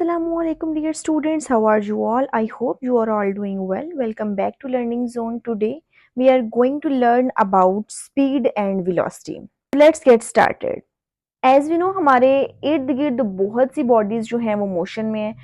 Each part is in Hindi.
Assalamualaikum dear students, how are you all? I hope you are all doing well. Welcome back to Learning Zone. Today we are going to learn about speed and velocity. Let's get started. As we know हमारे इर्द गिर्द बहुत सी बॉडीज जो हैं वो मोशन में है।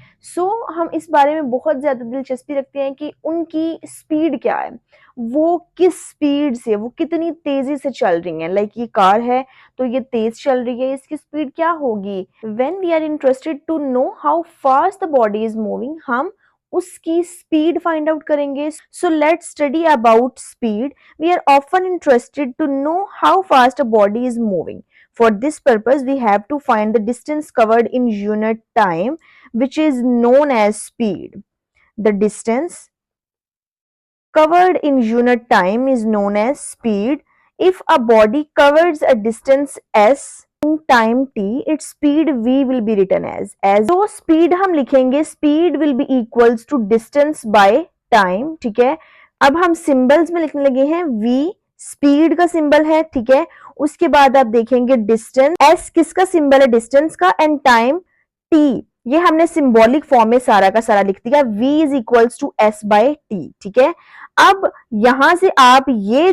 हम इस बारे में बहुत ज्यादा दिलचस्पी रखते हैं कि उनकी स्पीड क्या है, वो किस स्पीड से, वो कितनी तेजी से चल रही हैं। लाइक ये कार है तो ये तेज चल रही है, इसकी स्पीड क्या होगी। When we are interested to know how fast the body is moving, हम उसकी स्पीड फाइंड आउट करेंगे। So let's study about speed. We are often interested to know how fast a body is moving. For this purpose, we have to find the distance covered in unit time, which is known as speed. The distance covered in unit time is known as speed. If a body covers a distance s in time t, its speed v will be written as. जो speed हम लिखेंगे, speed will be equals to distance by time. ठीक है, अब हम सिंबल्स में लिखने लगे हैं। v स्पीड का सिंबल है, ठीक है। उसके बाद आप देखेंगे डिस्टेंस, एस किसका सिंबल है, डिस्टेंस का, एंड टाइम टी। ये हमने सिंबॉलिक फॉर्म में सारा का सारा लिख दिया। v is equals to s by t, ठीक है। अब यहां से आप ये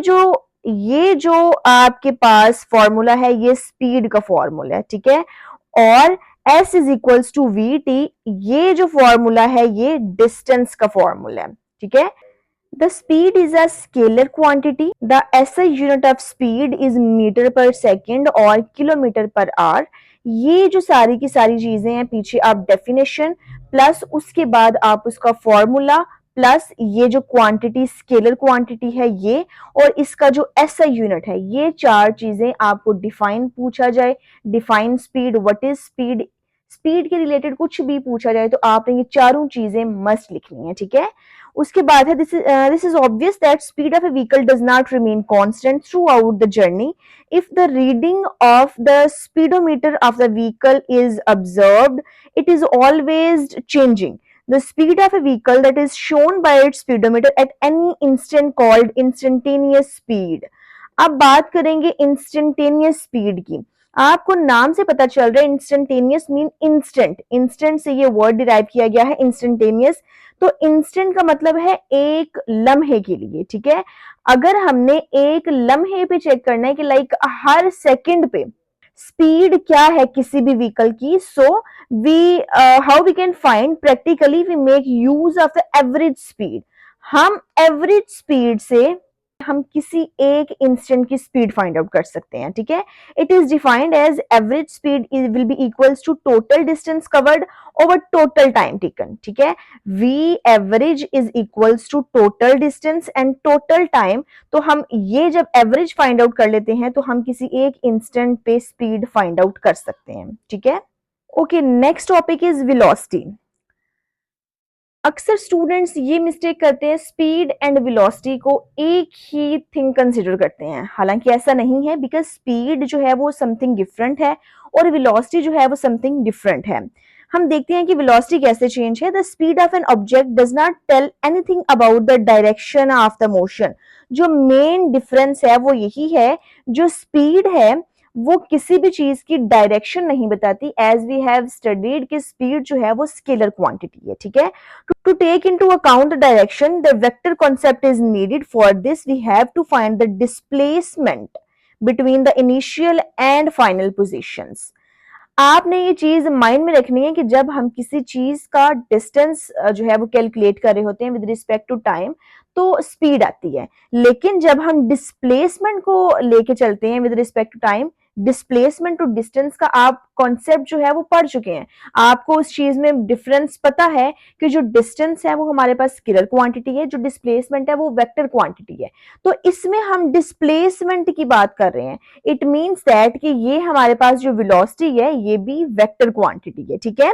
जो आपके पास फॉर्मूला है, ये स्पीड का फॉर्मूला है, ठीक है। और s is equals to v t, ये जो फॉर्मूला है ये डिस्टेंस का फॉर्मूला है, ठीक है। The speed is a scalar quantity. The SI unit of speed is meter per second और kilometer per hour. ये जो सारी की सारी चीजें हैं, पीछे आप डेफिनेशन प्लस उसके बाद आप उसका फॉर्मूला प्लस ये जो क्वांटिटी स्केलर क्वांटिटी है ये, और इसका जो एसआई यूनिट है, ये चार चीजें आपको डिफाइन पूछा जाए। Define speed, what is speed, speed के रिलेटेड कुछ भी पूछा जाए तो आपने ये चारों चीजें मस्ट लिखनी है, ठीक है। उसके बाद है this is obvious that speed of a vehicle does not remain constant throughout the journey. If the reading of the speedometer of the vehicle is observed, it is always changing. The speed of a vehicle that is shown by its speedometer at any instant called instantaneous speed. अब बात करेंगे इंस्टेंटेनियस स्पीड की। आपको नाम से पता चल रहा है इंस्टेंटेनियस मीन इंस्टेंट, इंस्टेंट से ये वर्ड डिराइव किया गया है इंस्टेंटेनियस। तो इंस्टेंट का मतलब है एक लम्हे के लिए, ठीक है। अगर हमने एक लम्हे पे चेक करना है कि लाइक हर सेकंड पे स्पीड क्या है किसी भी व्हीकल की, so we how we can find practically, we make use of the average speed. हम एवरेज स्पीड से हम किसी एक इंस्टेंट की स्पीड फाइंड आउट कर सकते हैं, ठीक है। It is defined as average speed will be equals to total distance covered over total time taken, ठीक है। V average is equals to total distance and total time. तो हम ये जब एवरेज फाइंड आउट कर लेते हैं तो हम किसी एक इंस्टेंट पे स्पीड फाइंड आउट कर सकते हैं, ठीक है। Okay, next topic is velocity. अक्सर स्टूडेंट्स ये मिस्टेक करते हैं, स्पीड एंड वेलोसिटी को एक ही थिंग कंसिडर करते हैं। हालांकि ऐसा नहीं है, बिकॉज स्पीड जो है वो समथिंग डिफरेंट है और वेलोसिटी जो है वो समथिंग डिफरेंट है। हम देखते हैं कि वेलोसिटी कैसे चेंज है। The speed of an object does not tell anything about the direction of the motion. जो मेन डिफरेंस है वो यही है, जो स्पीड है वो किसी भी चीज की डायरेक्शन नहीं बताती। एज वी हैव स्टडीड कि स्पीड जो है वो स्केलर क्वांटिटी है, ठीक है। To take into account the direction, the vector concept is needed. For this, we have to find the displacement between the initial and final positions. आपने ये चीज माइंड में रखनी है कि जब हम किसी चीज का डिस्टेंस जो है वो कैलकुलेट कर रहे होते हैं विद रिस्पेक्ट टू टाइम, तो स्पीड आती है। लेकिन जब हम डिस्प्लेसमेंट को लेके चलते हैं with respect to time, displacement to distance का आप कॉन्सेप्ट जो है वो पढ़ चुके हैं। आपको उस चीज में डिफरेंस पता है कि जो डिस्टेंस है वो हमारे पास स्केलर क्वांटिटी है, जो डिस्प्लेसमेंट है वो वेक्टर क्वांटिटी है। तो इसमें हम डिस्प्लेसमेंट की बात कर रहे हैं। इट मींस दैट कि ये हमारे पास जो वेलोसिटी है ये भी वेक्टर क्वांटिटी है, ठीक है।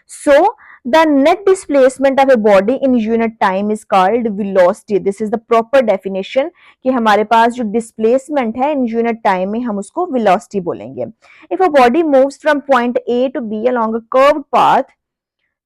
सो the net displacement of a body in unit time is called velocity. This is the proper definition कि हमारे पास जो displacement है in unit time में हम उसको velocity बोलेंगे। If a body moves from point A to B along a curved path,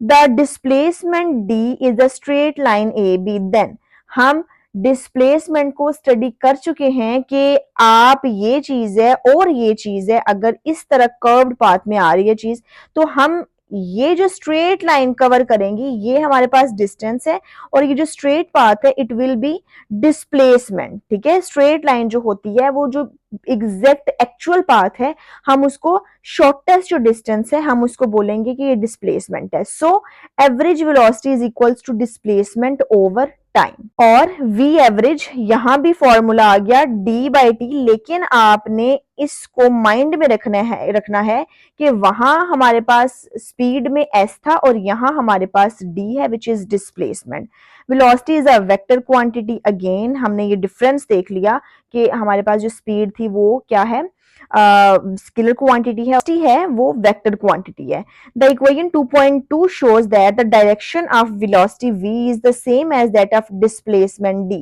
the displacement D is the straight line AB. Then हम डिस्प्लेसमेंट को स्टडी कर चुके हैं कि आप ये चीज है और ये चीज है, अगर इस तरह कर्व्ड पाथ में आ रही है चीज, तो हम ये जो स्ट्रेट लाइन कवर करेंगी ये हमारे पास डिस्टेंस है, और ये जो स्ट्रेट पाथ है इट विल बी डिस्प्लेसमेंट। ठीक है, स्ट्रेट लाइन जो होती है वो जो एग्जैक्ट एक्चुअल पाथ है, हम उसको शॉर्टेस्ट जो डिस्टेंस है हम उसको बोलेंगे कि ये डिस्प्लेसमेंट है। So average velocity is equals to displacement over time. और v एवरेज यहां भी फॉर्मूला आ गया d/t, लेकिन आपने इसको माइंड में रखना है कि वहां हमारे पास स्पीड में s था और यहां हमारे पास d है which is displacement. Velocity is a vector quantity. Again हमने ये डिफरेंस देख लिया कि हमारे पास जो स्पीड थी वो क्या है, स्केलर क्वांटिटी है वो वेक्टर क्वांटिटी है। The equation 2.2 shows that the direction of velocity v is the same as that of displacement d।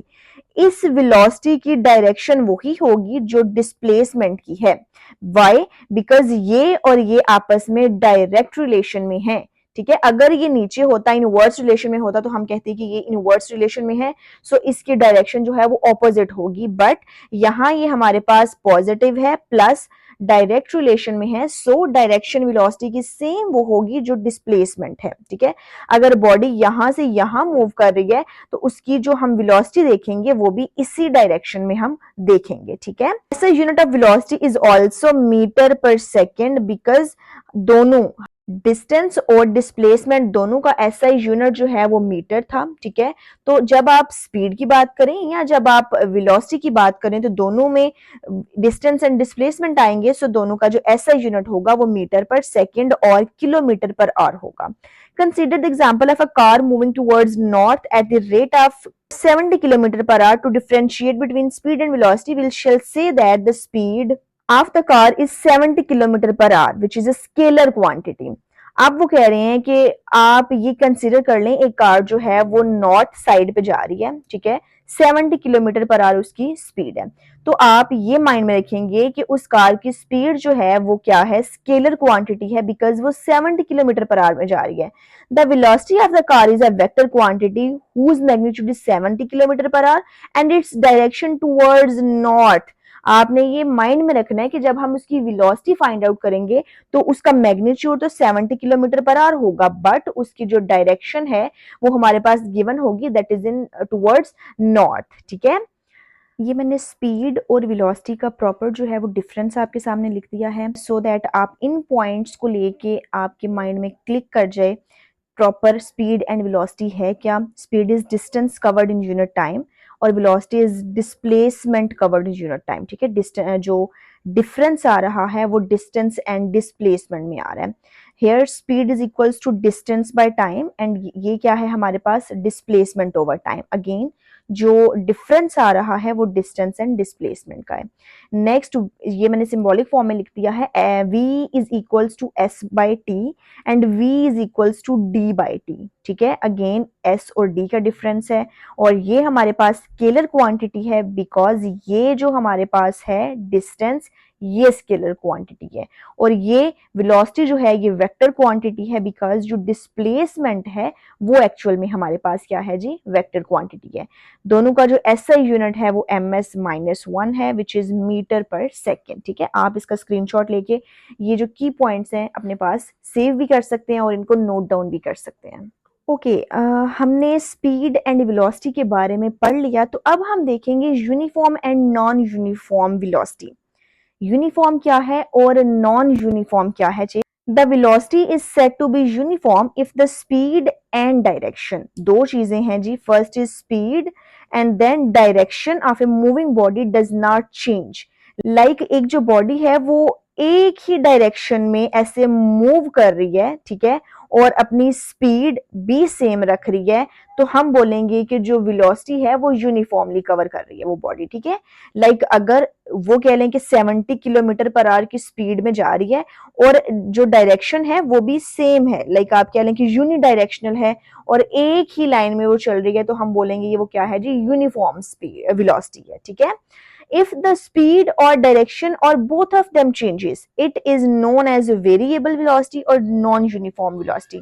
इस वेलोसिटी की डायरेक्शन वही होगी जो डिस्प्लेसमेंट की है। वाई? बिकॉज ये और ये आपस में डायरेक्ट रिलेशन में है। ठीक है, अगर ये नीचे होता, इनवर्स रिलेशन में होता, तो हम कहते हैं कि ये इनवर्स रिलेशन में है, सो इसकी डायरेक्शन जो है वो ऑपोजिट होगी। बट यहाँ ये हमारे पास पॉजिटिव है प्लस डायरेक्ट रिलेशन में है, सो डायरेक्शन वेलोसिटी की सेम वो होगी जो डिस्प्लेसमेंट है। ठीक है, अगर बॉडी यहां से यहां मूव कर रही है तो उसकी जो हम वेलोसिटी देखेंगे वो भी इसी डायरेक्शन में हम देखेंगे। ठीक है, ऐसा unit of velocity is also metre per second, because दोनों डिस्टेंस और डिस्प्लेसमेंट दोनों का एसआई यूनिट जो है वो मीटर था। ठीक है, तो जब आप स्पीड की बात करें या जब आप वेलोसिटी की बात करें तो दोनों में डिस्टेंस एंड डिस्प्लेसमेंट आएंगे, सो दोनों का जो एसआई यूनिट होगा वो मीटर पर सेकेंड और किलोमीटर पर आवर होगा। Consider the example of a car moving towards north at the rate of 70 km per hour. To differentiate between speed and velocity, we shall say that the speed of the car is 70 km per hour, which is a scalar quantity. आप वो कह रहे हैं कि आप ये कंसिडर कर लें एक कार जो है वो नॉर्थ साइड पे जा रही है। ठीक है, 70 किलोमीटर पर आवर उसकी स्पीड है, तो आप ये माइंड में रखेंगे कि उस कार की स्पीड जो है वो क्या है, स्केलर क्वांटिटी है, बिकॉज वो 70 किलोमीटर पर आवर में जा रही है। The velocity of the car is a vector quantity whose magnitude is 70 kilometre per hour and its direction towards north. आपने ये माइंड में रखना है कि जब हम उसकी वेलोसिटी फाइंड आउट करेंगे तो उसका मैग्नीट्यूड तो 70 किलोमीटर पर आवर होगा, बट उसकी जो डायरेक्शन है वो हमारे पास गिवन होगी, that is in towards north. ठीक है, ये मैंने स्पीड और वेलोसिटी का प्रॉपर जो है वो डिफरेंस आपके सामने लिख दिया है, सो दैट आप इन पॉइंट्स को लेके आपके माइंड में क्लिक कर जाए प्रॉपर स्पीड एंड वेलोसिटी है क्या। Speed is distance covered in unit time और velocity is displacement covered in unit time. ठीक है, जो डिफरेंस आ रहा है वो डिस्टेंस एंड डिस्प्लेसमेंट में आ रहा है। Here speed is equals to distance by time and ये क्या है हमारे पास, डिस्प्लेसमेंट ओवर टाइम। अगेन जो डिफरेंस आ रहा है वो डिस्टेंस एंड डिस्प्लेसमेंट का है। नेक्स्ट ये मैंने सिंबॉलिक फॉर्म में लिख दिया है, v is equals to s by t and v is equals to d by t. ठीक है, अगेन s और d का डिफरेंस है और ये हमारे पास स्केलर क्वांटिटी है, बिकॉज ये जो हमारे पास है डिस्टेंस ये स्केलर क्वांटिटी है और ये वेलोसिटी जो है ये वेक्टर क्वांटिटी है, बिकॉज जो डिस्प्लेसमेंट है वो एक्चुअल में हमारे पास क्या है जी, वेक्टर क्वांटिटी है। दोनों का जो एसआई यूनिट है वो ms-1 है which is metre per second. ठीक है, आप इसका स्क्रीनशॉट लेके ये जो की पॉइंट्स हैं अपने पास सेव भी कर सकते हैं और इनको नोट डाउन भी कर सकते हैं। ओके, हमने स्पीड एंड वेलोसिटी के बारे में पढ़ लिया, तो अब हम देखेंगे uniform and non uniform velocity. Uniform क्या है और नॉन यूनिफॉर्म क्या है। The velocity is said to be uniform if the speed and direction, दो चीजें हैं जी, first is speed and then direction of a moving body does not change. Like एक जो बॉडी है वो एक ही डायरेक्शन में ऐसे मूव कर रही है, ठीक है, और अपनी स्पीड भी सेम रख रही है, तो हम बोलेंगे कि जो वेलोसिटी है वो यूनिफॉर्मली कवर कर रही है वो बॉडी। ठीक है, लाइक अगर वो कह लें कि 70 किलोमीटर पर आवर की स्पीड में जा रही है और जो डायरेक्शन है वो भी सेम है, लाइक आप कह लें कि यूनि डायरेक्शनल है और एक ही लाइन में वो चल रही है, तो हम बोलेंगे ये वो क्या है जी, यूनिफॉर्म स्पीड वेलोसिटी है। ठीक है, if the speed or direction or both of them changes, it is known as variable velocity or non-uniform velocity.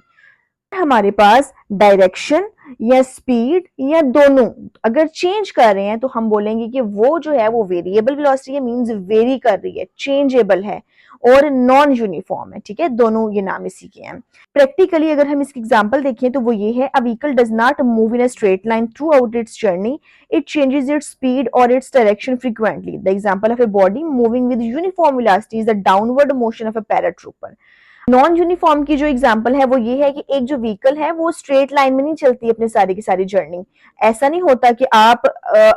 हमारे पास डायरेक्शन या स्पीड या दोनों अगर चेंज कर रहे हैं तो हम बोलेंगे कि वो जो है वो वेरिएबल वेलोसिटी है, मींस वेरी कर रही है, चेंजेबल है और नॉन यूनिफॉर्म है। ठीक है, दोनों ये नाम इसी के हैं। प्रैक्टिकली अगर हम इसकी एग्जांपल देखें तो वो ये है, a vehicle does not move in a straight line through out its journey, it changes its speed और its direction frequently. The example of a body moving with uniform velocity is the downward motion of a paratrooper. Non uniform की जो एग्जांपल है वो ये है कि एक जो व्हीकल है वो स्ट्रेट लाइन में नहीं चलती अपने सारी की सारी जर्नी। ऐसा नहीं होता कि आप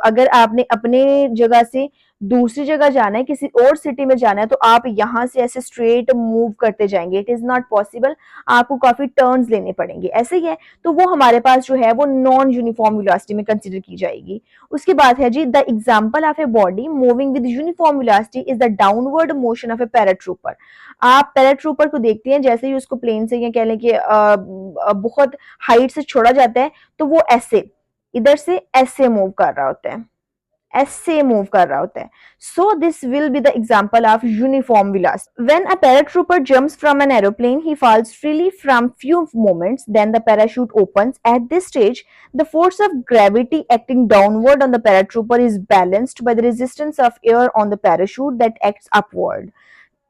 अगर आपने अपने जगह से दूसरी जगह जाना है, किसी और सिटी में जाना है, तो आप यहाँ से ऐसे स्ट्रेट मूव करते जाएंगे, इट इज नॉट पॉसिबल। आपको काफी टर्न्स लेने पड़ेंगे, ऐसे ही है। तो वो हमारे पास जो है वो नॉन यूनिफॉर्म वेलोसिटी में कंसिडर की जाएगी। उसके बाद है जी, the example of a body moving with uniform velocity is the downward motion of a paratrooper. आप पैराट्रूपर को देखते हैं, जैसे ही उसको प्लेन से या कह लें कि बहुत हाइट से छोड़ा जाता है तो वो ऐसे इधर से ऐसे मूव कर रहा होता है, ऐसे मूव कर रहा होता है। So this will be the example of uniform velocity. When a paratrooper jumps from an aeroplane, he falls freely from few moments. Then the parachute opens. At this stage, the force of gravity acting downward on the paratrooper is balanced by the resistance of air on the parachute that acts upward.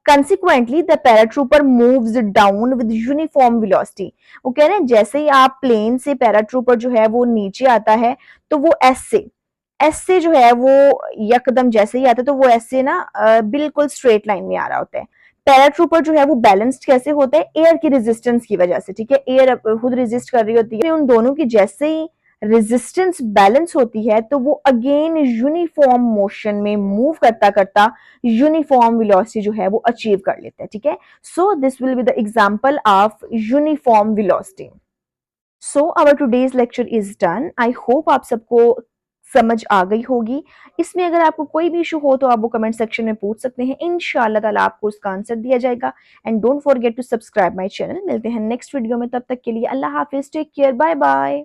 Consequently, the paratrooper moves down with uniform velocity. वो कह रहे हैं जैसे ही आप प्लेन से पैराट्रूपर जो है वो नीचे आता है तो वो ऐसे ऐसे जो है वो यकदम जैसे ही आता है तो वो ऐसे ना बिल्कुल स्ट्रेट लाइन में आ रहा होता है। पैराट्रूपर जो है वो बैलेंस्ड कैसे होता है, एयर की रेजिस्टेंस की वजह से। ठीक है, एयर खुद रेजिस्ट कर रही होती है, उन दोनों की जैसे ही रेजिस्टेंस बैलेंस होती है तो वो अगेन यूनिफॉर्म मोशन में मूव करता करता यूनिफॉर्म वेलोसिटी जो है वो अचीव कर लेता है। ठीक है, so this will be the example of uniform velocity. So our today's lecture is done. I hope आप सबको समझ आ गई होगी। इसमें अगर आपको कोई भी इशू हो तो आप वो कमेंट सेक्शन में पूछ सकते हैं, इंशाल्लाह ताला आपको उसका आंसर दिया जाएगा। And don't forget to subscribe my channel. मिलते हैं नेक्स्ट वीडियो में, तब तक के लिए अल्लाह हाफिज, टेक केयर, बाय बाय।